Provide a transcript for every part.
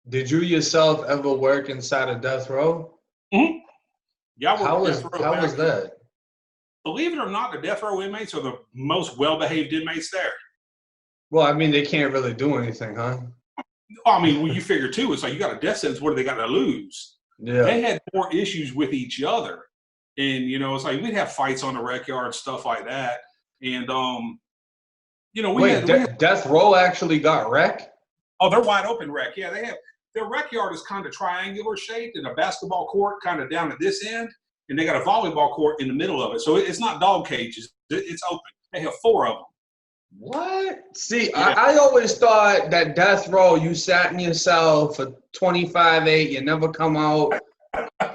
Did you yourself ever work inside a death row? Mm-hmm. Yeah, I worked How at death was row how back. was that? Believe it or not, the death row inmates are the most well-behaved inmates there. Well, I mean, they can't really do anything, huh? I mean, well, you figure too, it's like you got a death sentence. What do they got to lose? Yeah. They had more issues with each other, and it's like we'd have fights on the rec yard, stuff like that, and we Wait, had we had. death row actually got wreck? Oh, they're wide open rec. Yeah, they have their rec yard is kind of triangular shaped, and a basketball court kind of down at this end, and they got a volleyball court in the middle of it. So it's not dog cages; it's open. They have four of them. What? See, Yeah. I always thought that death row, you sat in your cell for 25/8, you never come out,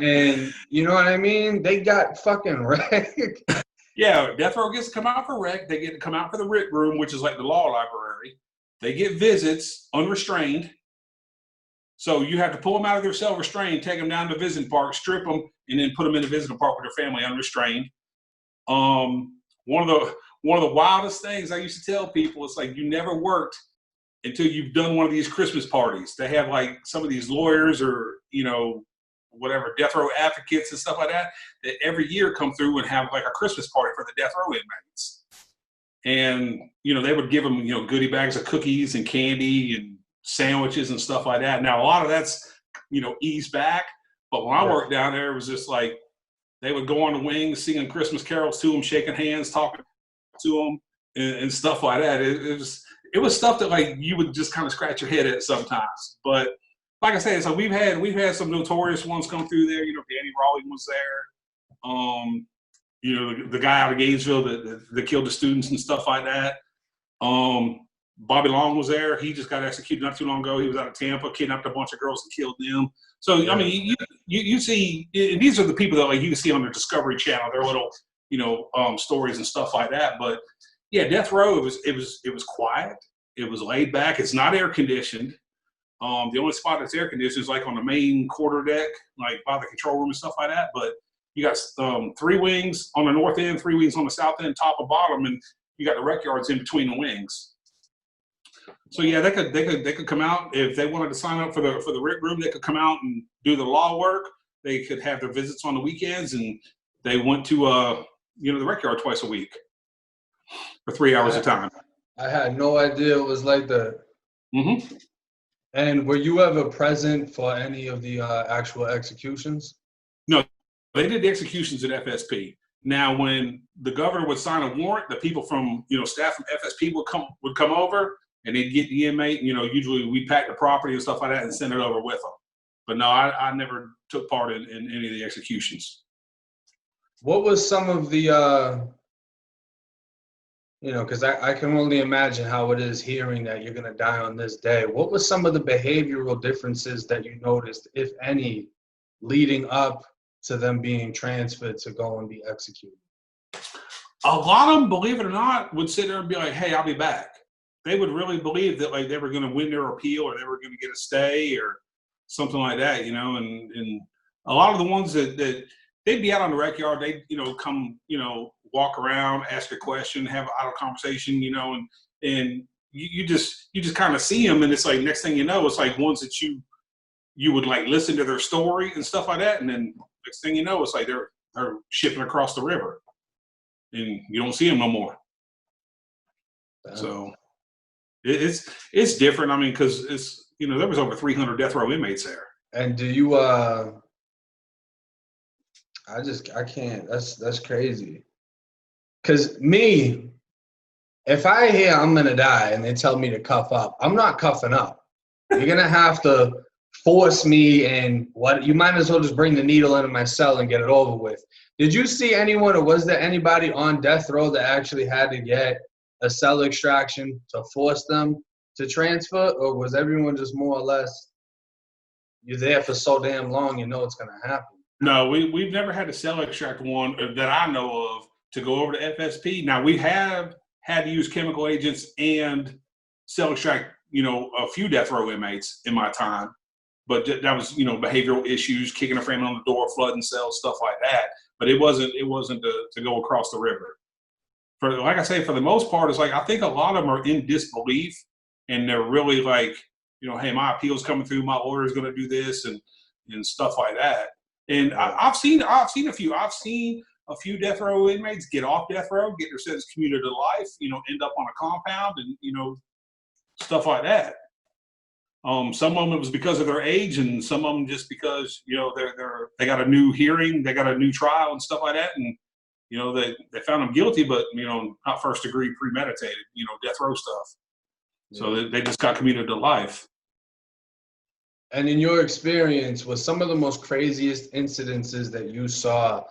and you know what I mean? They got fucking wrecked. Yeah, death row gets to come out for rec. They get to come out for the writ room, which is like the law library. They get visits unrestrained. So you have to pull them out of their cell restrained, take them down to the visiting park, strip them, and then put them in the visiting park with their family unrestrained. One of the wildest things I used to tell people is like you never worked until you've done one of these Christmas parties. They have like some of these lawyers or whatever death row advocates and stuff like that every year come through and have like a Christmas party for the death row inmates. And they would give them goodie bags of cookies and candy and sandwiches and stuff like that. Now a lot of that's eased back, but when I worked down there, it was just like they would go on the wings singing Christmas carols to them, shaking hands, talking to them, and stuff like that. It was stuff that like you would just kind of scratch your head at sometimes. But like I said, so we've had some notorious ones come through there. Danny Raleigh was there. The guy out of Gainesville that killed the students and stuff like that. Bobby Long was there. He just got executed not too long ago. He was out of Tampa, kidnapped a bunch of girls and killed them. So I mean, you see, these are the people that like you can see on the Discovery Channel. Their little stories and stuff like that. But yeah, death row. It was quiet. It was laid back. It's not air conditioned. The only spot that's air conditioned is like on the main quarter deck, like by the control room and stuff like that. But you got 3 wings on the north end, 3 wings on the south end, top and bottom, and you got the rec yards in between the wings. So yeah, they could come out if they wanted to sign up for the rec room. They could come out and do the law work. They could have their visits on the weekends, and they went to the rec yard twice a week for 3 hours a time. I had no idea it was like that. Mm-hmm. And were you ever present for any of the actual executions? No, they did the executions at FSP. Now, when the governor would sign a warrant, the people from staff from FSP would come over and they'd get the inmate. Usually we pack the property and stuff like that and send it over with them. But no, I never took part in any of the executions. What was some of the because I can only imagine how it is hearing that you're going to die on this day. What was some of the behavioral differences that you noticed, if any, leading up to them being transferred to go and be executed? A lot of them, believe it or not, would sit there and be like, hey, I'll be back. They would really believe that like they were going to win their appeal or they were going to get a stay or something like that, and a lot of the ones that they'd be out on the rec yard, they'd, come, walk around, ask a question, have an idle conversation, and you just kind of see them, and it's like next thing you know, it's like ones that you would like listen to their story and stuff like that, and then next thing you know, it's like they're shipping across the river, and you don't see them no more. So it's different. I mean, because it's there was over 300 death row inmates there. And do you I can't. That's crazy. Because me, if I hear I'm going to die and they tell me to cuff up, I'm not cuffing up. You're going to have to force me, and you might as well just bring the needle into my cell and get it over with. Did you see anyone, or was there anybody on death row that actually had to get a cell extraction to force them to transfer, or was everyone just more or less, you're there for so damn long, it's going to happen? No, we've never had a cell extract one that I know of to go over to FSP. Now, we have had to use chemical agents and cell extract, a few death row inmates in my time, but that was, behavioral issues, kicking a family on the door, flooding cells, stuff like that. But it wasn't to go across the river. Like I say, for the most part, it's like I think a lot of them are in disbelief, and they're really like, hey, my appeal's coming through, my lawyer's going to do this and stuff like that. And I've seen a few. I've seen a few death row inmates get off death row, get their sentence commuted to life, end up on a compound and, stuff like that. Some of them it was because of their age, and some of them just because, they got a new hearing, they got a new trial and stuff like that. And, they found them guilty, but, not first degree premeditated, death row stuff. So they just got commuted to life. And in your experience, was some of the most craziest incidences that you saw,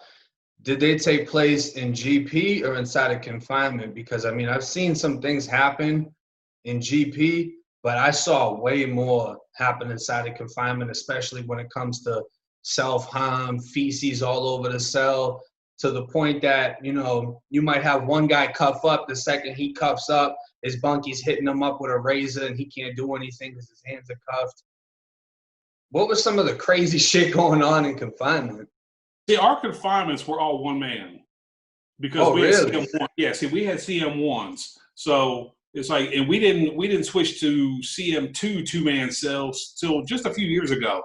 did they take place in GP or inside of confinement? Because, I've seen some things happen in GP, but I saw way more happen inside of confinement, especially when it comes to self-harm, feces all over the cell, to the point that, you might have one guy cuff up, the second he cuffs up, his bunky's hitting him up with a razor and he can't do anything because his hands are cuffed. What was some of the crazy shit going on in confinement? See, our confinements were all one man because we had CM1. Yeah, see, we had CM1s, so it's like, and we didn't switch to CM2 2-man cells till just a few years ago.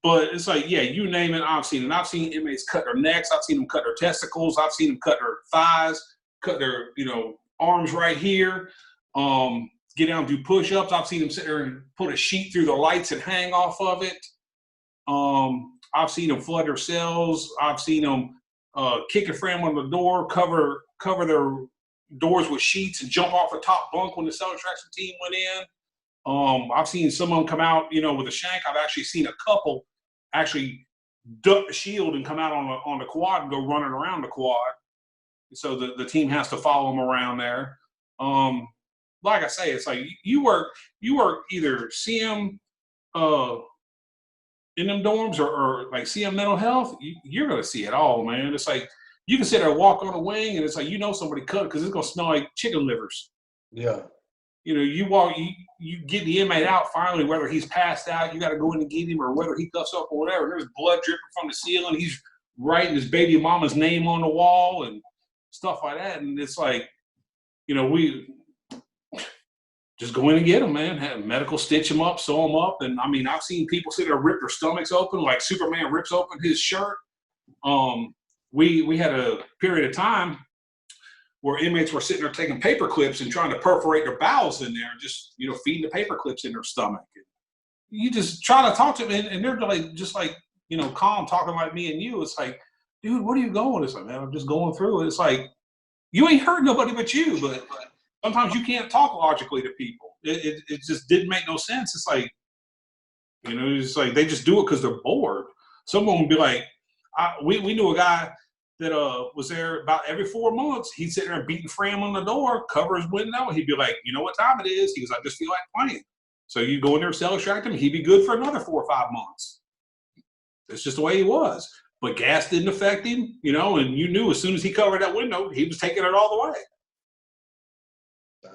But it's like, yeah, you name it, I've seen it. I've seen inmates cut their necks. I've seen them cut their testicles. I've seen them cut their thighs, cut their arms right here. Get down and do push-ups. I've seen them sit there and put a sheet through the lights and hang off of it. I've seen them flood their cells. I've seen them kick a frame on the door, cover their doors with sheets and jump off the top bunk when the cell extraction team went in. I've seen some of them come out, with a shank. I've actually seen a couple actually duck the shield and come out on the quad and go running around the quad. So the team has to follow them around there. Like I say, it's like you work either CM in them dorms or like CM mental health, you're gonna see it all, man. It's like you can sit there and walk on a wing and it's like somebody cut because it's gonna smell like chicken livers. Yeah. You walk, you get the inmate out finally, whether he's passed out, you got to go in and get him, or whether he cuffs up or whatever. There's blood dripping from the ceiling. He's writing his baby mama's name on the wall and stuff like that. And it's like, we just go in and get them, man. Have medical stitch them up, sew them up. And I've seen people sit there rip their stomachs open, like Superman rips open his shirt. We had a period of time where inmates were sitting there taking paper clips and trying to perforate their bowels in there and just, feeding the paper clips in their stomach. You just try to talk to them and they're like, just like, calm, talking like me and you. It's like, dude, what are you going? It's like, man, I'm just going through it. It's like, you ain't hurt nobody but you, but sometimes you can't talk logically to people. It just didn't make no sense. It's like, it's like they just do it because they're bored. Some of them be like, we knew a guy that was there about every 4 months. He'd sit there and beat and frame on the door, cover his window. He'd be like, you know what time it is? He goes, I just feel like playing. So you go in there, cell extract him. He'd be good for another 4 or 5 months. That's just the way he was. But gas didn't affect him, and you knew as soon as he covered that window, he was taking it all the way.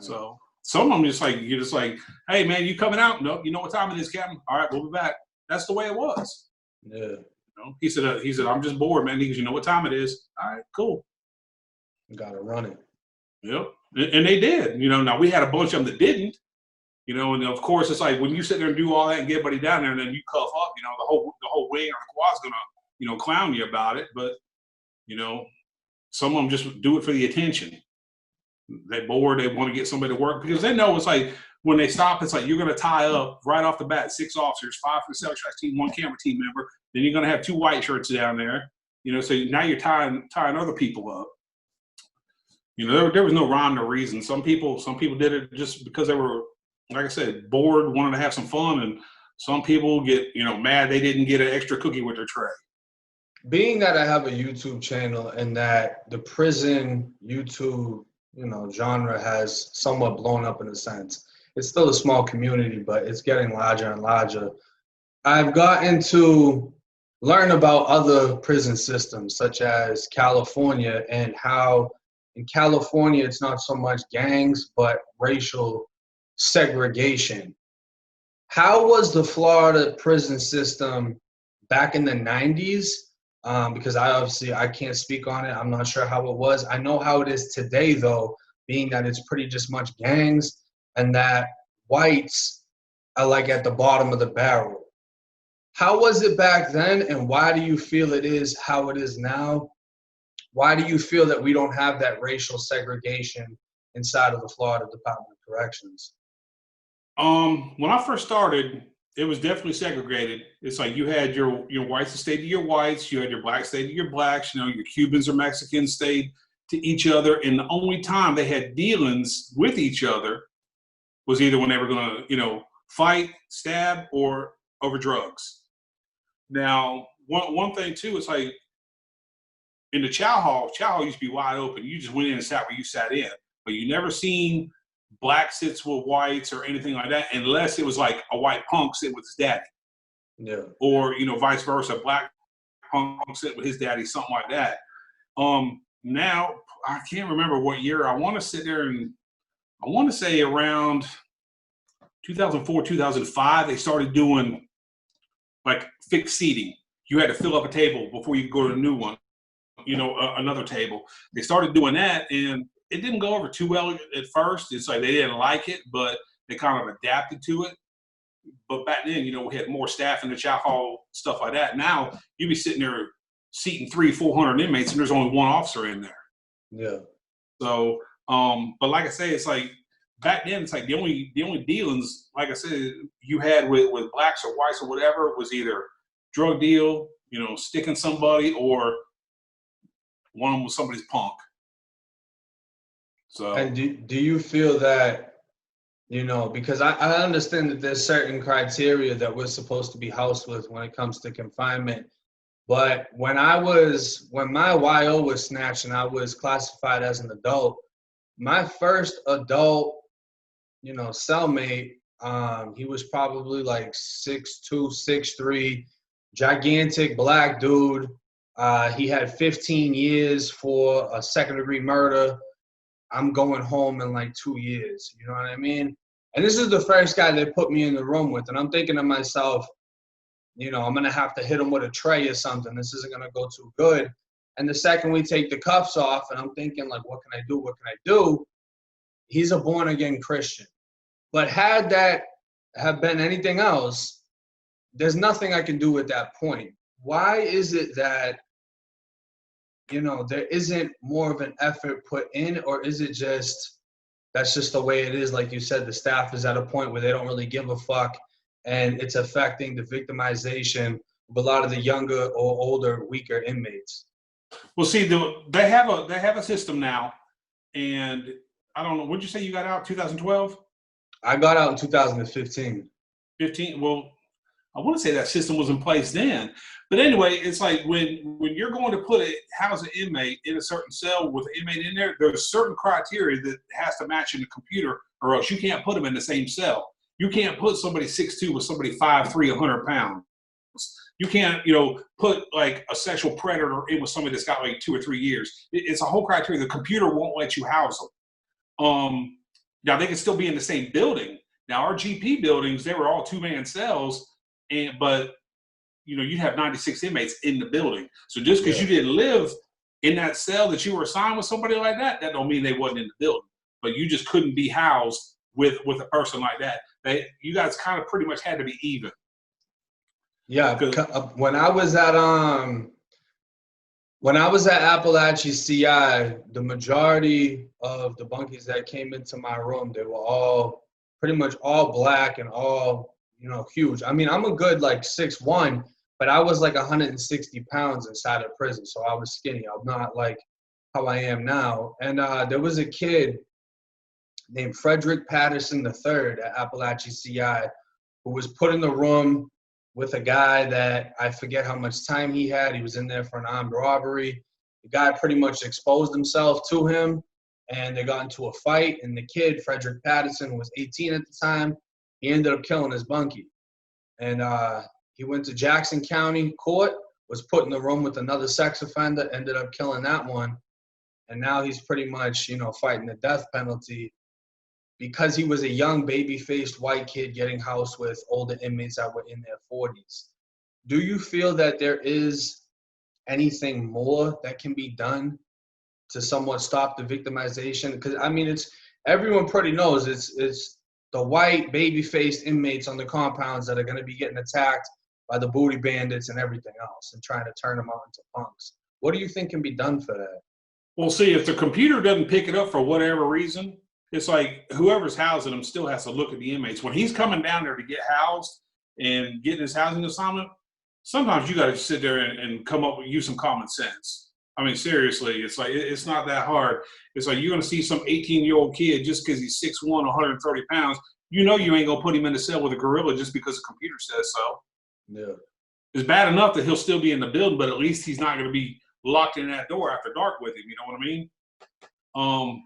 So some of them you're just like, hey man, you coming out? Nope. You know what time it is, Captain? All right, we'll be back. That's the way it was. Yeah. He said, I'm just bored, man. He goes, you know what time it is? All right, cool. Gotta run it. Yep. And they did. Now we had a bunch of them that didn't. And of course it's like when you sit there and do all that and get everybody down there and then you cuff up, the whole wing or the quad's gonna, clown you about it. But, some of them just do it for the attention. They're bored. They want to get somebody to work because they know it's like when they stop, it's like you're going to tie up right off the bat 6 officers, 5 for the cell extract team, 1 camera team member. Then you're going to have 2 white shirts down there. So now you're tying other people up. There was no rhyme or reason. Some people did it just because they were, like I said, bored, wanted to have some fun, and some people get mad they didn't get an extra cookie with their tray. Being that I have a YouTube channel and that the prison YouTube genre has somewhat blown up in a sense. It's still a small community, but it's getting larger and larger. I've gotten to learn about other prison systems, such as California, and how in California it's not so much gangs, but racial segregation. How was the Florida prison system back in the 90s? Because I can't speak on it. I'm not sure how it was. I know how it is today, though, being that it's pretty just much gangs, and that whites are like at the bottom of the barrel. How was it back then, and why do you feel it is how it is now? Why do you feel that we don't have that racial segregation inside of the Florida Department of Corrections? When I first started, it was definitely segregated. It's like you had your whites that stayed to your whites, you had your blacks stayed to your blacks, your Cubans or Mexicans stayed to each other. And the only time they had dealings with each other was either when they were going to, fight, stab, or over drugs. Now, one thing too is like in the chow hall used to be wide open. You just went in and sat where you sat in, but you never seen black sits with whites or anything like that, unless it was like a white punk sit with his daddy. Yeah. Or, vice versa, black punk sit with his daddy, something like that. Now, I can't remember what year. I want to sit there and I want to say around 2004, 2005, they started doing like fixed seating. You had to fill up a table before you could go to a new one, another table. They started doing that, and it didn't go over too well at first. It's like they didn't like it, but they kind of adapted to it. But back then, we had more staff in the chow hall, stuff like that. Now, you'd be sitting there seating 300-400 inmates, and there's only one officer in there. Yeah. So, but like I say, it's like back then, it's like the only dealings, like I said, you had with blacks or whites or whatever was either drug deal, sticking somebody, or one of them was somebody's punk. So, and do you feel that, because I understand that there's certain criteria that we're supposed to be housed with when it comes to confinement, but when my YO was snatched and I was classified as an adult, my first adult, cellmate, he was probably like 6'2", 6'3", gigantic black dude. He had 15 years for a second-degree murder. I'm going home in like 2 years. You know what I mean? And this is the first guy they put me in the room with. And I'm thinking to myself, I'm going to have to hit him with a tray or something. This isn't going to go too good. And the second we take the cuffs off, and I'm thinking, like, what can I do? What can I do? He's a born-again Christian. But had that have been anything else, there's nothing I can do at that point. Why is it that there isn't more of an effort put in, or is it that's just the way it is? Like you said, the staff is at a point where they don't really give a fuck, and it's affecting the victimization of a lot of the younger or older, weaker inmates. Well, see, they have a system now, and I don't know. What'd you say you got out 2012? I got out in 2015. 15. Well, I want to say that system was in place then. But anyway, it's like when you're going to house an inmate in a certain cell with an inmate in there, there's certain criteria that has to match in the computer, or else you can't put them in the same cell. You can't put somebody 6'2" with somebody 5'3", 100 pounds. You can't, put like a sexual predator in with somebody that's got like 2 or 3 years. It's a whole criteria. The computer won't let you house them. Now they can still be in the same building. Now our GP buildings, they were all 2-man cells, but you'd have 96 inmates in the building. So just because you didn't live in that cell that you were assigned with somebody like that, that don't mean they wasn't in the building. But you just couldn't be housed with a person like that. You guys kind of pretty much had to be even. Yeah, when I was at Appalachia CI, the majority of the bunkies that came into my room, they were all pretty much all black and all huge. I mean, I'm a good like 6'1", but I was like 160 pounds inside of prison, so I was skinny. I'm not like how I am now. And there was a kid named Frederick Patterson III at Appalachia CI who was put in the room with a guy that I forget how much time he had. He was in there for an armed robbery. The guy pretty much exposed himself to him, and they got into a fight. And the kid, Frederick Patterson, was 18 at the time. He ended up killing his bunkie. And he went to Jackson County Court, was put in the room with another sex offender, ended up killing that one. And now he's pretty much, fighting the death penalty because he was a young, baby-faced white kid getting housed with older inmates that were in their 40s. Do you feel that there is anything more that can be done to somewhat stop the victimization? Because, I mean, everyone pretty knows it's the white baby-faced inmates on the compounds that are going to be getting attacked by the booty bandits and everything else, and trying to turn them out into punks. What do you think can be done for that? Well, see, if the computer doesn't pick it up for whatever reason, it's like whoever's housing him still has to look at the inmates. When he's coming down there to get housed and getting his housing assignment, sometimes you got to sit there and come up with, use some common sense. I mean, seriously, it's like, it's not that hard. It's like you're going to see some 18-year-old kid just because he's 6'1", 130 pounds. You know you ain't going to put him in the cell with a gorilla just because the computer says so. Yeah. It's bad enough that he'll still be in the building, but at least he's not going to be locked in that door after dark with him. You know what I mean?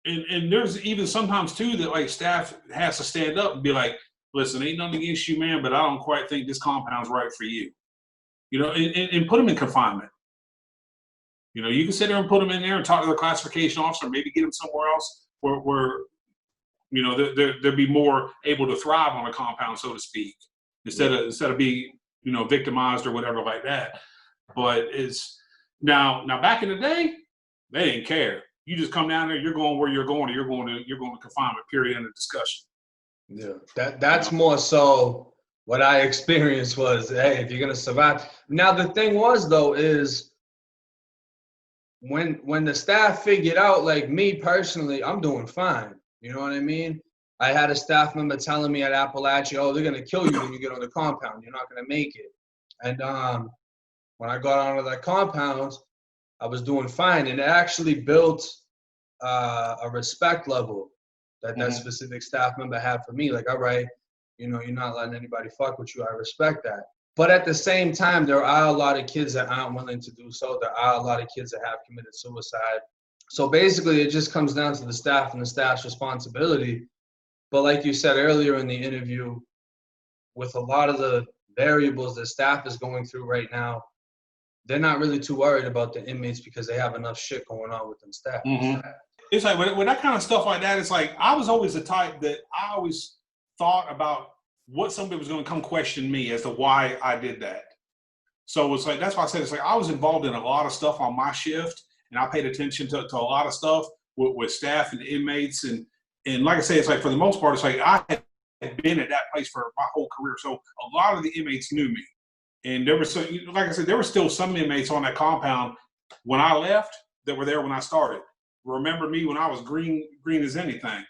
And there's even sometimes too that like staff has to stand up and be like, listen, ain't nothing against you, man, but I don't quite think this compound's right for you. You know, and put them in confinement. You know, you can sit there and put them in there and talk to the classification officer, maybe get them somewhere else where you know, they'll be more able to thrive on a compound, so to speak, instead of being, you know, victimized or whatever like that. But it's now back in the day, they didn't care. You just come down there, you're going where you're going, or you're going to confinement, period, end of discussion. Yeah, that's more so what I experienced was, hey, if you're gonna survive. Now the thing was though is when the staff figured out, like me personally, I'm doing fine. You know what I mean? I had a staff member telling me at Appalachia, oh, they're gonna kill you when you get on the compound. You're not gonna make it. And when I got onto that compound, I was doing fine, and it actually built a respect level that specific staff member had for me. Like, all right, you know, you're not letting anybody fuck with you. I respect that. But at the same time, there are a lot of kids that aren't willing to do so. There are a lot of kids that have committed suicide. So basically, it just comes down to the staff and the staff's responsibility. But like you said earlier in the interview, with a lot of the variables that staff is going through right now, they're not really too worried about the inmates because they have enough shit going on with them staff. It's like with that kind of stuff like that, it's like I was always the type that I always thought about what somebody was going to come question me as to why I did that. So it's like, that's why I said, it's like I was involved in a lot of stuff on my shift, and I paid attention to a lot of stuff with staff and inmates. And like I say, it's like for the most part, it's like I had been at that place for my whole career. So a lot of the inmates knew me. And there was, like I said, there were still some inmates on that compound when I left that were there when I started. Remember me when I was green as anything.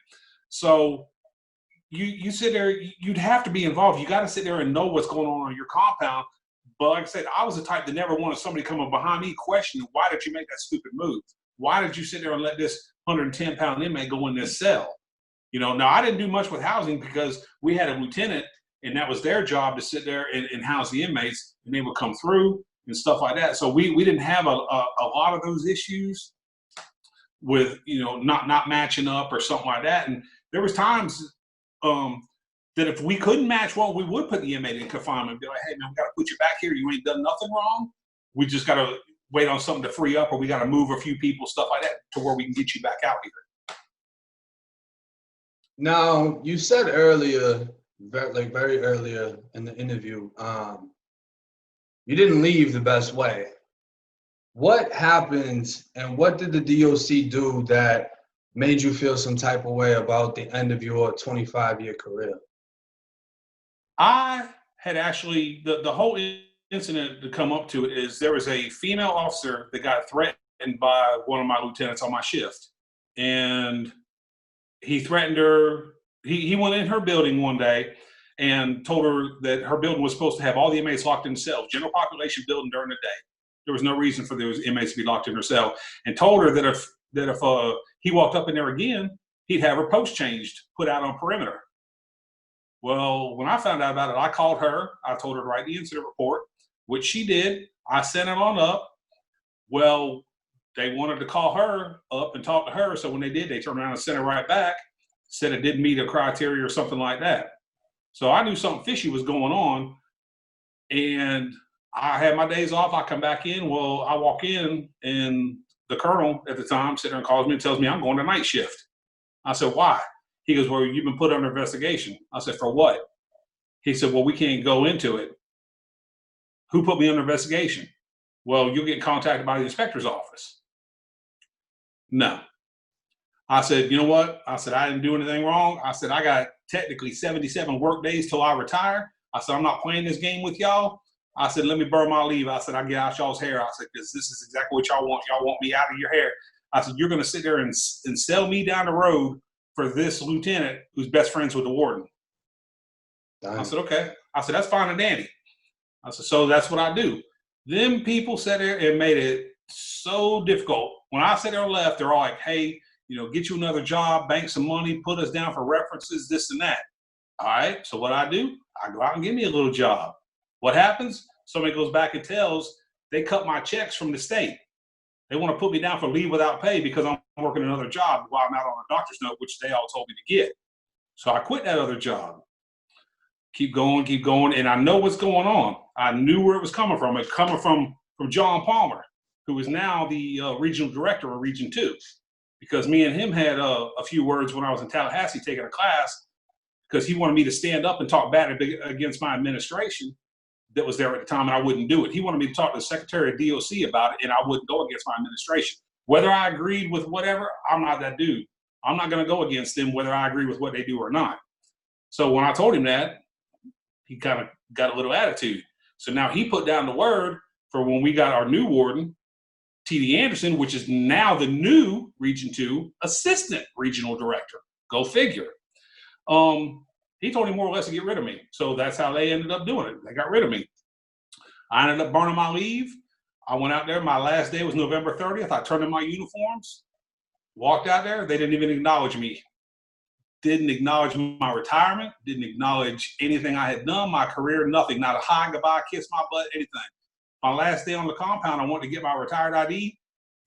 So you sit there, you'd have to be involved. You got to sit there and know what's going on your compound. But like I said, I was the type that never wanted somebody coming behind me questioning, why did you make that stupid move? Why did you sit there and let this 110-pound inmate go in this cell? You know, now I didn't do much with housing because we had a lieutenant, and that was their job to sit there and house the inmates, and they would come through and stuff like that. So we didn't have a lot of those issues with, you know, not matching up or something like that. And there was times that if we couldn't match one, we would put the inmate in confinement and be like, hey, man, we got to put you back here. You ain't done nothing wrong. We just got to wait on something to free up, or we got to move a few people, stuff like that, to where we can get you back out here. Now, you said earlier, very earlier in the interview, you didn't leave the best way. What happened, and what did the DOC do that made you feel some type of way about the end of your 25-year career? I had actually, the whole incident to come up to it is there was a female officer that got threatened by one of my lieutenants on my shift. And he threatened her. He went in her building one day and told her that her building was supposed to have all the inmates locked in cells, general population building during the day. There was no reason for those inmates to be locked in her cell, and told her that if he walked up in there again, he'd have her post changed, put out on perimeter. Well, when I found out about it, I called her. I told her to write the incident report, which she did. I sent it on up. Well, they wanted to call her up and talk to her. So when they did, they turned around and sent her right back, said it didn't meet a criteria or something like that. So I knew something fishy was going on. And I had my days off. I come back in. Well, I walk in, and the colonel at the time sits there and calls me and tells me I'm going to night shift. I said, why? He goes, well, you've been put under investigation. I said, for what? He said, well, we can't go into it. Who put me under investigation? Well, you'll get contacted by the inspector's office. No. I said, you know what? I said, I didn't do anything wrong. I said, I got technically 77 work days till I retire. I said, I'm not playing this game with y'all. I said, let me burn my leave. I said, I get out y'all's hair. I said, because this is exactly what y'all want. Y'all want me out of your hair. I said, you're going to sit there and sell me down the road for this lieutenant who's best friends with the warden. Damn. I said, okay. I said, that's fine and dandy. I said, so that's what I do. Them people sat there and made it so difficult. When I sat there and left, they're all like, hey, you know, get you another job, bank some money, put us down for references, this and that. All right. So what I do, I go out and get me a little job. What happens? Somebody goes back and tells, they cut my checks from the state. They want to put me down for leave without pay because I'm working another job while I'm out on a doctor's note, which they all told me to get. So I quit that other job. Keep going. And I know what's going on. I knew where it was coming from. It's coming from John Palmer, who is now the regional director of Region 2. Because me and him had a few words when I was in Tallahassee taking a class, because he wanted me to stand up and talk bad against my administration that was there at the time, and I wouldn't do it. He wanted me to talk to the Secretary of DOC about it, and I wouldn't go against my administration. Whether I agreed with whatever, I'm not that dude. I'm not going to go against them whether I agree with what they do or not. So when I told him that, he kind of got a little attitude. So now he put down the word for when we got our new warden, T.D. Anderson, which is now the new Region 2 Assistant Regional Director. Go figure. He told him more or less to get rid of me. So that's how they ended up doing it. They got rid of me. I ended up burning my leave. I went out there. My last day was November 30th. I turned in my uniforms, walked out there. They didn't even acknowledge me. Didn't acknowledge my retirement. Didn't acknowledge anything I had done, my career, nothing. Not a hi, goodbye, kiss my butt, anything. My last day on the compound, I wanted to get my retired ID.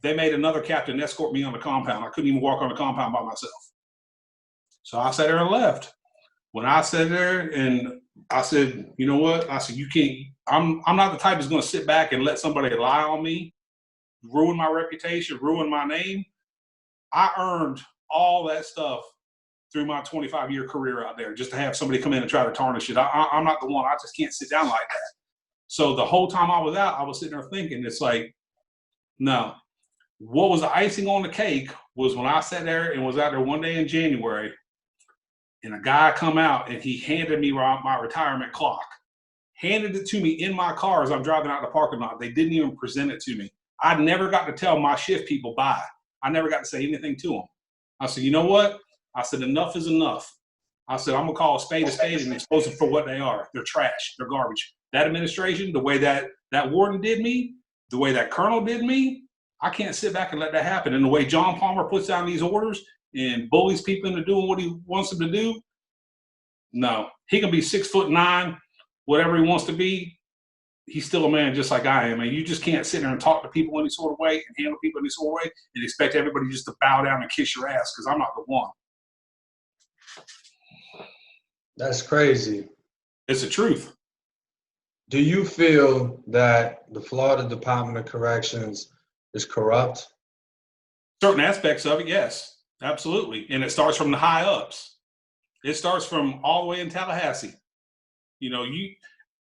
They made another captain escort me on the compound. I couldn't even walk on the compound by myself. So I sat there and left. When I sat there and I said, you know what? I said, you can't, I'm not the type that's going to sit back and let somebody lie on me, ruin my reputation, ruin my name. I earned all that stuff through my 25-year career out there just to have somebody come in and try to tarnish it. I'm not the one. I just can't sit down like that. So the whole time I was out, I was sitting there thinking, it's like, no. What was the icing on the cake was when I sat there and was out there one day in January, and a guy come out and he handed me my retirement clock, handed it to me in my car as I'm driving out the parking lot. They didn't even present it to me. I never got to tell my shift people bye. I never got to say anything to them. I said, you know what? I said, enough is enough. I said, I'm going to call a spade and expose them for what they are. They're trash. They're garbage. That administration, the way that warden did me, the way that colonel did me, I can't sit back and let that happen. And the way John Palmer puts down these orders and bullies people into doing what he wants them to do, no. He can be 6'9", whatever he wants to be. He's still a man just like I am. And you just can't sit there and talk to people any sort of way and handle people any sort of way and expect everybody just to bow down and kiss your ass, because I'm not the one. That's crazy. It's the truth. Do you feel that the Florida Department of Corrections is corrupt? Certain aspects of it, yes, absolutely. And it starts from the high ups. It starts from all the way in Tallahassee. You know,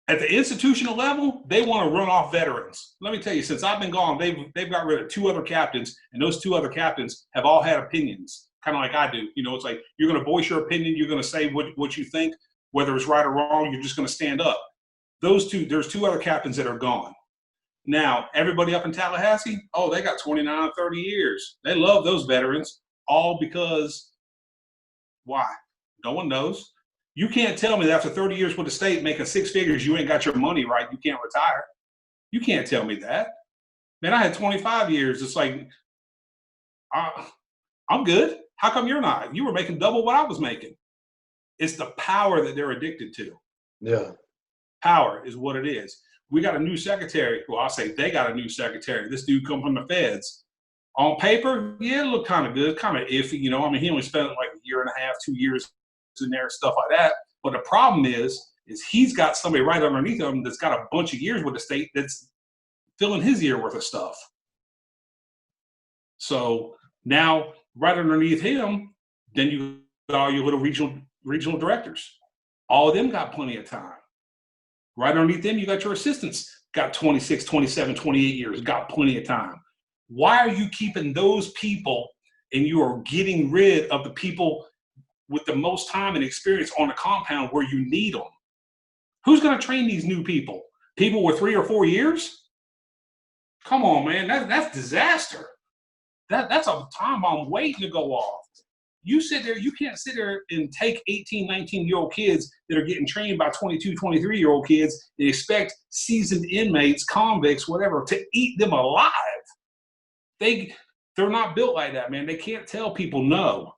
at the institutional level, they want to run off veterans. Let me tell you, since I've been gone, they've got rid of 2 other captains, and those 2 other captains have all had opinions, kind of like I do. You know, it's like you're going to voice your opinion, you're going to say what you think, whether it's right or wrong, you're just going to stand up. There's 2 other captains that are gone. Now, everybody up in Tallahassee, oh, they got 29, 30 years. They love those veterans, all because, why? No one knows. You can't tell me that after 30 years with the state making 6 figures, you ain't got your money right, you can't retire. You can't tell me that. Man, I had 25 years. It's like, I'm good. How come you're not? You were making double what I was making. It's the power that they're addicted to. Yeah. Power is what it is. We got a new secretary. Well, I'll say they got a new secretary. This dude come from the feds. On paper, yeah, it looked kind of good, kind of iffy. You know, I mean, he only spent like a year and a half, 2 years in there, stuff like that. But the problem is he's got somebody right underneath him that's got a bunch of years with the state that's filling his ear worth of stuff. So now, right underneath him, then you got all your little regional directors. All of them got plenty of time. Right underneath them, you got your assistants, got 26, 27, 28 years, got plenty of time. Why are you keeping those people and you are getting rid of the people with the most time and experience on the compound where you need them. Who's going to train these new people? People with 3 or 4 years? Come on, man. That's disaster. That's a time bomb waiting to go off. You sit there, you can't sit there and take 18, 19-year-old kids that are getting trained by 22, 23-year-old kids and expect seasoned inmates, convicts, whatever, to eat them alive. They're not built like that, man. They can't tell people no.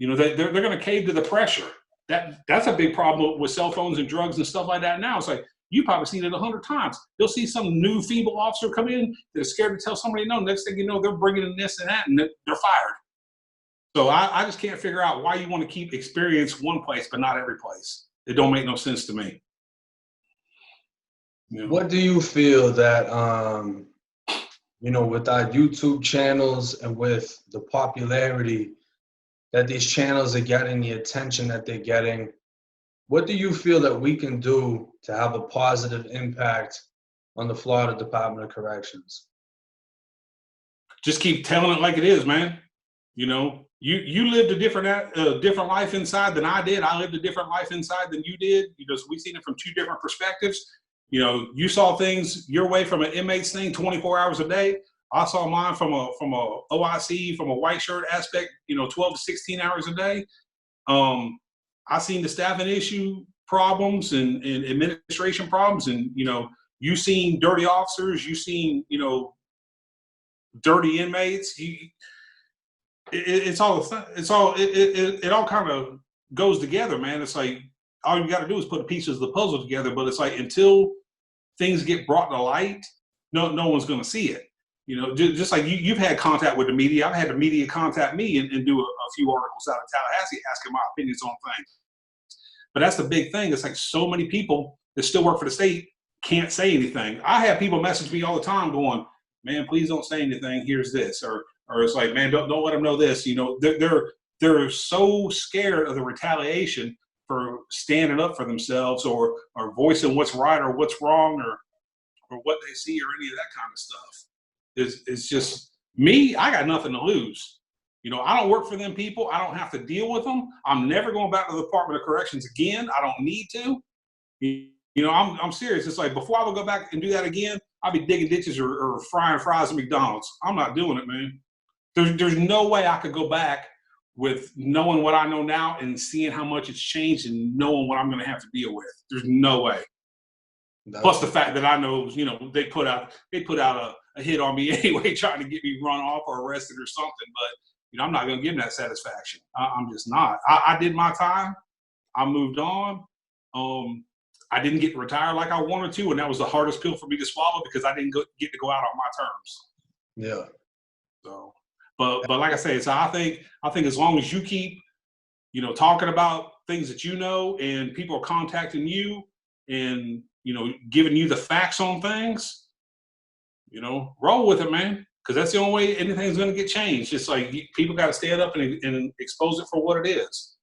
You know, they're going to cave to the pressure. That's a big problem with cell phones and drugs and stuff like that now. It's like, you've probably seen it 100 times. You'll see some new feeble officer come in that's scared to tell somebody no. Next thing you know, they're bringing in this and that, and they're fired. So I just can't figure out why you want to keep experience one place but not every place. It don't make no sense to me. You know? What do you feel that, you know, with our YouTube channels and with the popularity that these channels are getting, the attention that they're getting, what do you feel that we can do to have a positive impact on the Florida Department of Corrections? Just keep telling it like it is, man. You know, you lived a different life inside than I did. I lived a different life inside than you did. You know, so we've seen it from two different perspectives. You know, you saw things your way from an inmate's thing 24 hours a day. I saw mine from a OIC, from a white shirt aspect, you know, 12 to 16 hours a day. I seen the staffing issue problems and administration problems, and you know, you seen dirty officers, you seen, you know, dirty inmates. It all kind of goes together, man. It's like all you got to do is put the pieces of the puzzle together. But it's like until things get brought to light, no one's going to see it. You know, just like you've had contact with the media. I've had the media contact me and do a few articles out of Tallahassee asking my opinions on things. But that's the big thing. It's like so many people that still work for the state can't say anything. I have people message me all the time going, man, please don't say anything. Here's this. Or it's like, man, don't let them know this. You know, they're so scared of the retaliation for standing up for themselves or voicing what's right or what's wrong or what they see or any of that kind of stuff. It's just me. I got nothing to lose. You know, I don't work for them people. I don't have to deal with them. I'm never going back to the Department of Corrections again. I don't need to. You know, I'm serious. It's like before I would go back and do that again, I'd be digging ditches or frying fries at McDonald's. I'm not doing it, man. There's no way I could go back with knowing what I know now and seeing how much it's changed and knowing what I'm going to have to deal with. There's no way. Plus the fact that I know, you know, they put out a hit on me anyway, trying to get me run off or arrested or something. But you know, I'm not going to give them that satisfaction. I'm just not. I did my time. I moved on. I didn't get retired like I wanted to, and that was the hardest pill for me to swallow because I didn't get to go out on my terms. Yeah. So, but like I say, so I think as long as you keep, you know, talking about things that you know, and people are contacting you, and you know, giving you the facts on things, you know, roll with it, man. Because that's the only way anything's going to get changed. It's like people got to stand up and expose it for what it is.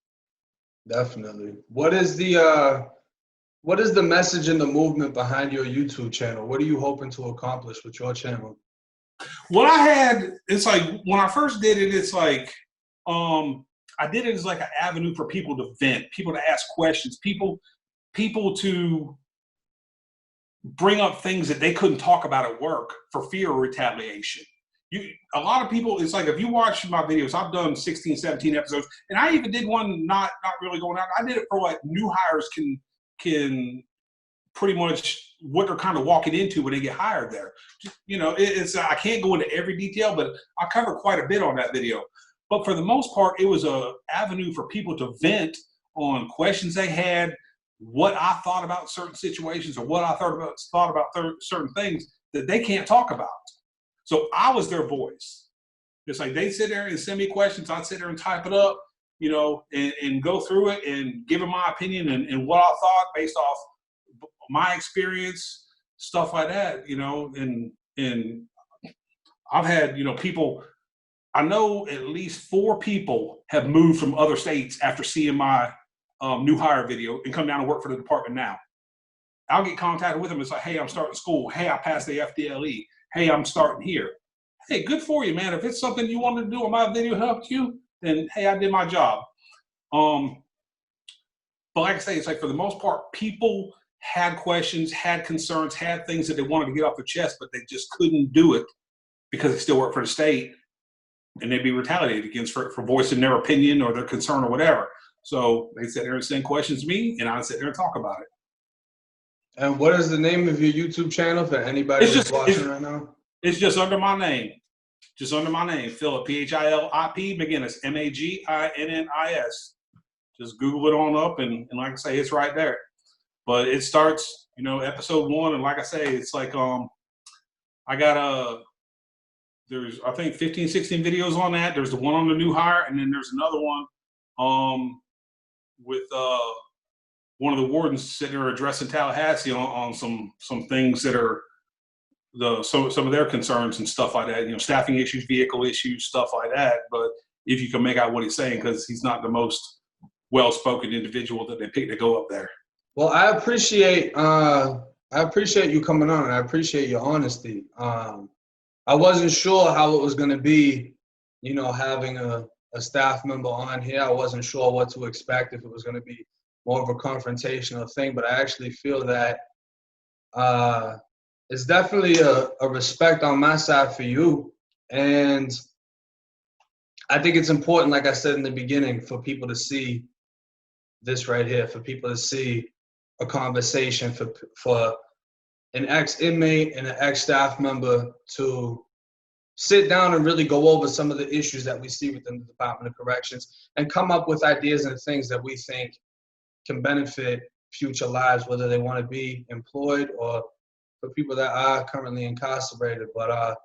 Definitely. What is the message and the movement behind your YouTube channel? What are you hoping to accomplish with your channel? What I had, it's like when I first did it, it's like I did it as like an avenue for people to vent, people to ask questions, people to bring up things that they couldn't talk about at work for fear of retaliation. A lot of people, it's like if you watch my videos, I've done 16, 17 episodes, and I even did one not really going out. I did it for like new hires can pretty much what they're kind of walking into when they get hired there. You know, I can't go into every detail, but I cover quite a bit on that video. But for the most part, it was a avenue for people to vent on questions they had, what I thought about certain situations or what I thought about certain things that they can't talk about. So I was their voice. It's like they sit there and send me questions. I'd sit there and type it up, you know, and go through it and give them my opinion and what I thought based off my experience, stuff like that, you know. And I've had, you know, people, I know at least 4 people have moved from other states after seeing my new hire video and come down and work for the department now. I'll get contacted with them. It's like, hey, I'm starting school. Hey, I passed the FDLE. Hey, I'm starting here. hey, good for you, man. If it's something you wanted to do and my video helped you, then hey, I did my job. But like I say, it's like for the most part, people had questions, had concerns, had things that they wanted to get off their chest, but they just couldn't do it because they still work for the state, and they'd be retaliated against for voicing their opinion or their concern or whatever. So they sit there and send questions to me, and I'd sit there and talk about it. And what is the name of your YouTube channel for anybody that's watching right now? It's just under my name. Just under my name, Philip, Philip McGinnis, MAGINNIS. Just Google it on up, and like I say, it's right there. But it starts, episode 1, and like I say, it's like I got there's I think 15, 16 videos on that. There's the one on the new hire, and then there's another one with one of the wardens sitting there addressing Tallahassee on some things that are some of their concerns and stuff like that. Staffing issues, vehicle issues, stuff like that. But if you can make out what he's saying, because he's not the most well-spoken individual that they pick to go up there. Well, I appreciate you coming on, and I appreciate your honesty. I wasn't sure how it was going to be, having a staff member on here. I wasn't sure what to expect, if it was going to be more of a confrontational thing, but I actually feel that it's definitely a respect on my side for you. And I think it's important, like I said in the beginning, for people to see this right here, for people to see a conversation for an ex-inmate and an ex-staff member to sit down and really go over some of the issues that we see within the Department of Corrections and come up with ideas and things that we think can benefit future lives, whether they want to be employed or for people that are currently incarcerated. But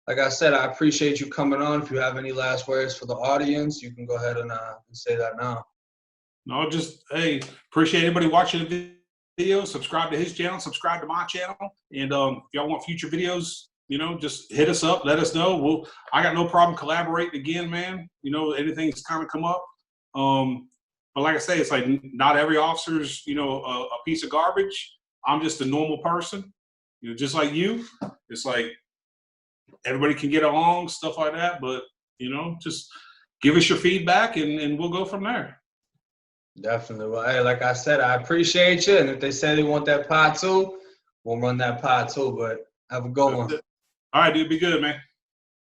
like I said, I appreciate you coming on. If you have any last words for the audience, you can go ahead and say that now. No, just, hey, appreciate everybody watching the video. Subscribe to his channel, subscribe to my channel. And if y'all want future videos, just hit us up, let us know. I got no problem collaborating again, man. Anything's kind of come up. But like I say, it's like not every officer's, a piece of garbage. I'm just a normal person, just like you. It's like everybody can get along, stuff like that. But, just give us your feedback and we'll go from there. Definitely. Well, hey, like I said, I appreciate you. And if they say they want that part 2, we'll run that part 2. But have a good one. All right, dude. Be good, man.